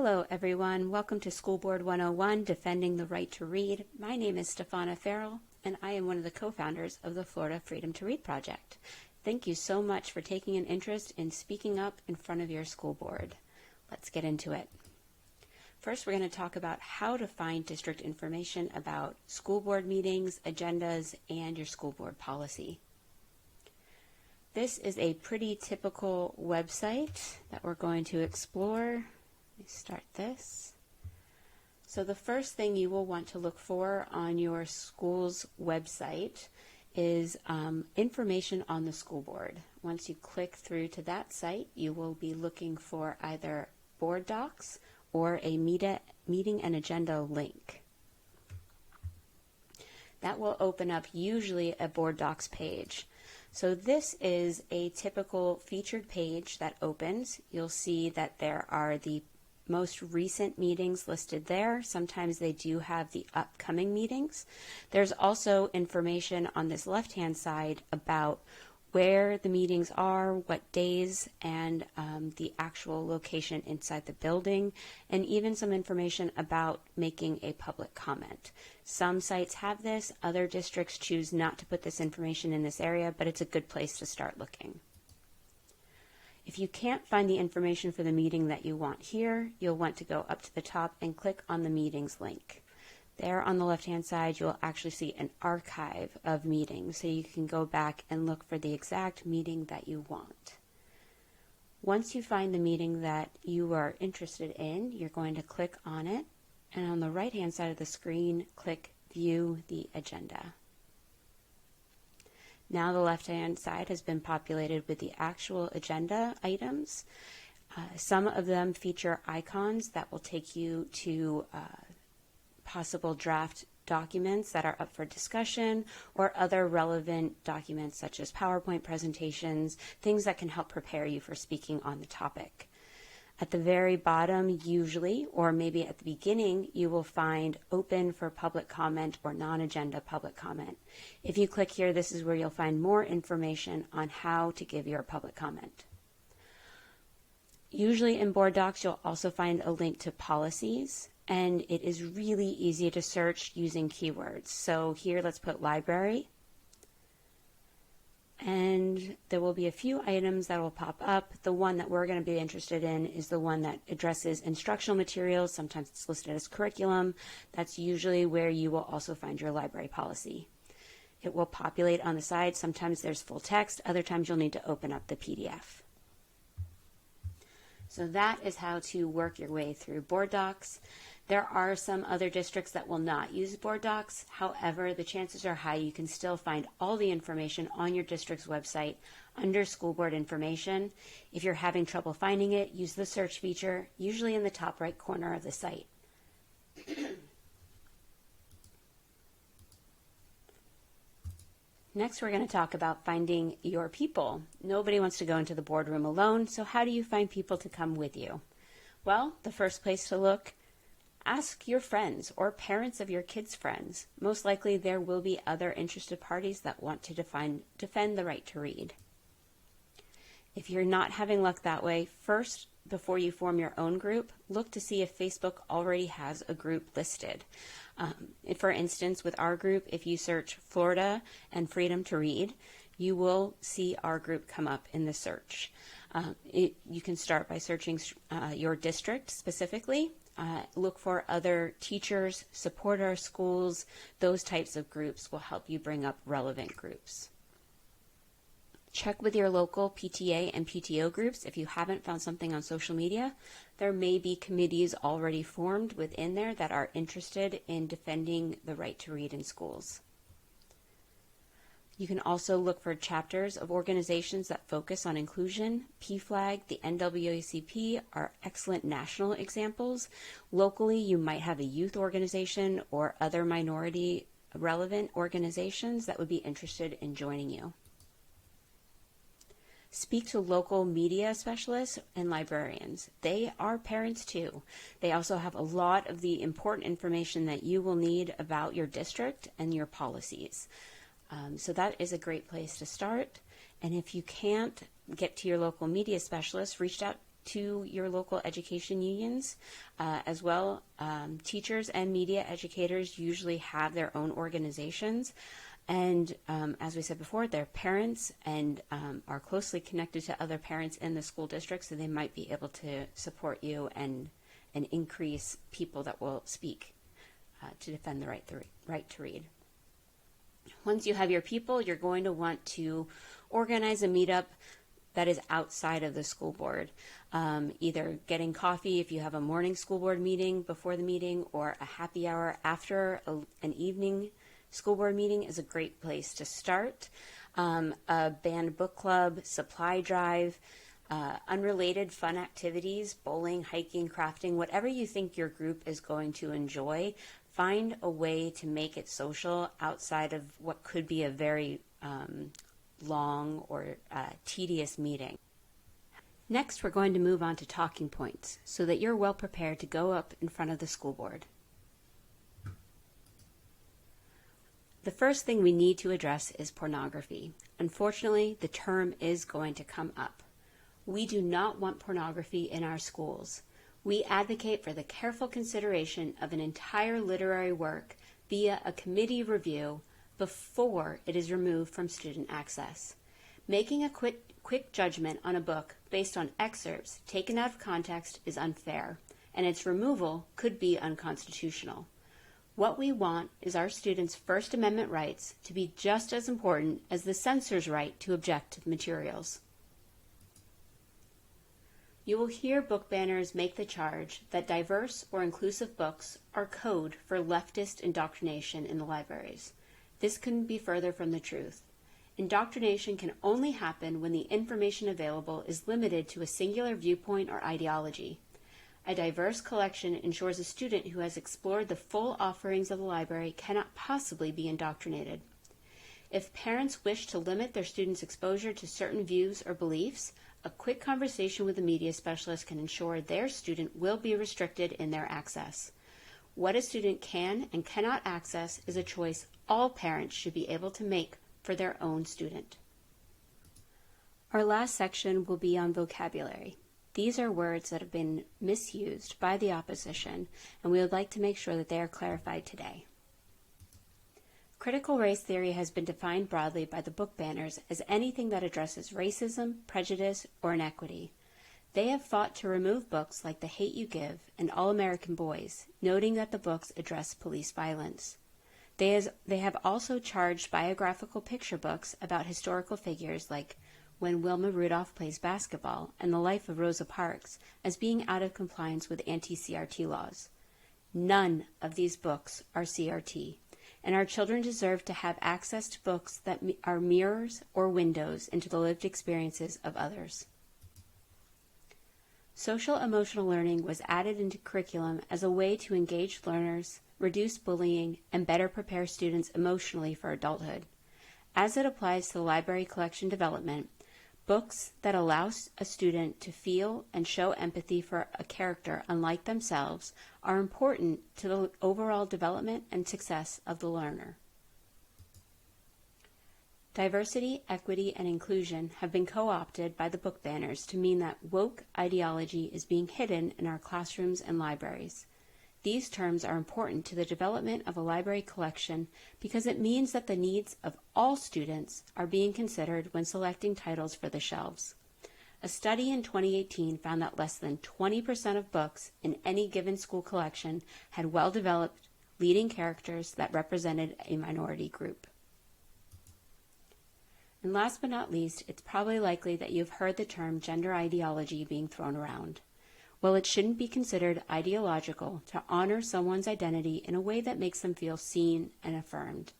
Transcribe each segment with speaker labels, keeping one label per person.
Speaker 1: Hello everyone, welcome to School Board 101, Defending the Right to Read. My name is Stefana Farrell and I am one of the co-founders of the Florida Freedom to Read Project. Thank you so much for taking an interest in speaking up in front of your school board. Let's get into it. First, we're going to talk about how to find district information about school board meetings, agendas, and your school board policy. This is a pretty typical website that we're going to explore. Let me start this. So the first thing you will want to look for on your school's website is information on the school board. Once you click through to that site, you will be looking for either board docs or a meeting and agenda link. That will open up usually a board docs page. So this is a typical featured page that opens. You'll see that there are the most recent meetings listed there. Sometimes they do have the upcoming meetings. There's also information on this left-hand side about where the meetings are, what days, and the actual location inside the building, and even some information about making a public comment. Some sites have this, other districts choose not to put this information in this area, but it's a good place to start looking. If you can't find the information for the meeting that you want here, you'll want to go up to the top and click on the meetings link. There on the left-hand side, you'll actually see an archive of meetings, so you can go back and look for the exact meeting that you want. Once you find the meeting that you are interested in, you're going to click on it, and on the right-hand side of the screen, click View the Agenda. Now the left-hand side has been populated with the actual agenda items. Some of them feature icons that will take you to possible draft documents that are up for discussion, or other relevant documents such as PowerPoint presentations, things that can help prepare you for speaking on the topic. At the very bottom, usually, or maybe at the beginning, you will find open for public comment or non-agenda public comment. If you click here, this is where you'll find more information on how to give your public comment. Usually in board docs, you'll also find a link to policies, and it is really easy to search using keywords. So here, let's put library. And there will be a few items that will pop up. The one that we're going to be interested in is the one that addresses instructional materials. Sometimes it's listed as curriculum. That's usually where you will also find your library policy. It will populate on the side. Sometimes there's full text. Other times you'll need to open up the PDF. So that is how to work your way through board docs. There are some other districts that will not use board docs. However, the chances are high you can still find all the information on your district's website under school board information. If you're having trouble finding it, use the search feature, usually in the top right corner of the site. Next, we're going to talk about finding your people. Nobody wants to go into the boardroom alone, so how do you find people to come with you? Well, the first place to look, ask your friends or parents of your kids' friends. Most likely there will be other interested parties that want to defend the right to read. If you're not having luck that way, first, before you form your own group, look to see if Facebook already has a group listed. For instance, with our group, if you search Florida and Freedom to Read, you will see our group come up in the search. You can start by searching your district specifically. Look for other teachers, support our schools. Those types of groups will help you bring up relevant groups. Check with your local PTA and PTO groups if you haven't found something on social media. There may be committees already formed within there that are interested in defending the right to read in schools. You can also look for chapters of organizations that focus on inclusion. PFLAG, the NAACP are excellent national examples. Locally, you might have a youth organization or other minority relevant organizations that would be interested in joining you. Speak to local media specialists and librarians. They are parents too. They also have a lot of the important information that you will need about your district and your policies. So that is a great place to start. And if you can't get to your local media specialist, reach out to your local education unions as well. Teachers and media educators usually have their own organizations. And as we said before, they're parents and are closely connected to other parents in the school district, so they might be able to support you and increase people that will speak to defend the right to read. Once you have your people, you're going to want to organize a meetup that is outside of the school board. Either getting coffee if you have a morning school board meeting before the meeting, or a happy hour after an evening school board meeting is a great place to start. A band book club, supply drive, unrelated fun activities, bowling, hiking, crafting, whatever you think your group is going to enjoy, find a way to make it social outside of what could be a very long or tedious meeting. Next, we're going to move on to talking points so that you're well prepared to go up in front of the school board. The first thing we need to address is pornography. Unfortunately, the term is going to come up. We do not want pornography in our schools. We advocate for the careful consideration of an entire literary work via a committee review before it is removed from student access. Making a quick judgment on a book based on excerpts taken out of context is unfair, and its removal could be unconstitutional. What we want is our students' First Amendment rights to be just as important as the censor's right to object to the materials. You will hear book banners make the charge that diverse or inclusive books are code for leftist indoctrination in the libraries. This couldn't be further from the truth. Indoctrination can only happen when the information available is limited to a singular viewpoint or ideology. A diverse collection ensures a student who has explored the full offerings of the library cannot possibly be indoctrinated. If parents wish to limit their students' exposure to certain views or beliefs, a quick conversation with a media specialist can ensure their student will be restricted in their access. What a student can and cannot access is a choice all parents should be able to make for their own student. Our last section will be on vocabulary. These are words that have been misused by the opposition, and we would like to make sure that they are clarified today. Critical race theory has been defined broadly by the book banners as anything that addresses racism, prejudice, or inequity. They have fought to remove books like The Hate U Give and All American Boys, noting that the books address police violence. They have also charged biographical picture books about historical figures like When Wilma Rudolph Plays Basketball and The Life of Rosa Parks as being out of compliance with anti-CRT laws. None of these books are CRT, and our children deserve to have access to books that are mirrors or windows into the lived experiences of others. Social emotional learning was added into curriculum as a way to engage learners, reduce bullying, and better prepare students emotionally for adulthood. As it applies to the library collection development, books that allow a student to feel and show empathy for a character unlike themselves are important to the overall development and success of the learner. Diversity, equity, and inclusion have been co-opted by the book banners to mean that woke ideology is being hidden in our classrooms and libraries. These terms are important to the development of a library collection because it means that the needs of all students are being considered when selecting titles for the shelves. A study in 2018 found that less than 20% of books in any given school collection had well-developed leading characters that represented a minority group. And last but not least, it's probably likely that you've heard the term gender ideology being thrown around. Well, it shouldn't be considered ideological to honor someone's identity in a way that makes them feel seen and affirmed.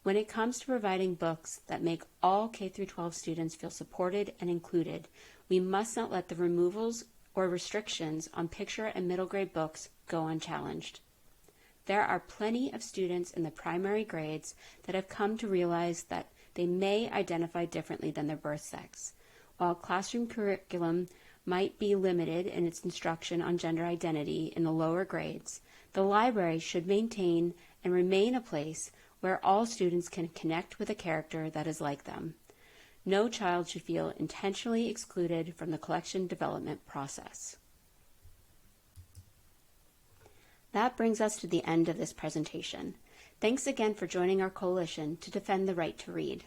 Speaker 1: When it comes to providing books that make all K-12 students feel supported and included, we must not let the removals or restrictions on picture and middle grade books go unchallenged. There are plenty of students in the primary grades that have come to realize that they may identify differently than their birth sex. While classroom curriculum might be limited in its instruction on gender identity in the lower grades, the library should maintain and remain a place where all students can connect with a character that is like them. No child should feel intentionally excluded from the collection development process. That brings us to the end of this presentation. Thanks again for joining our coalition to defend the right to read.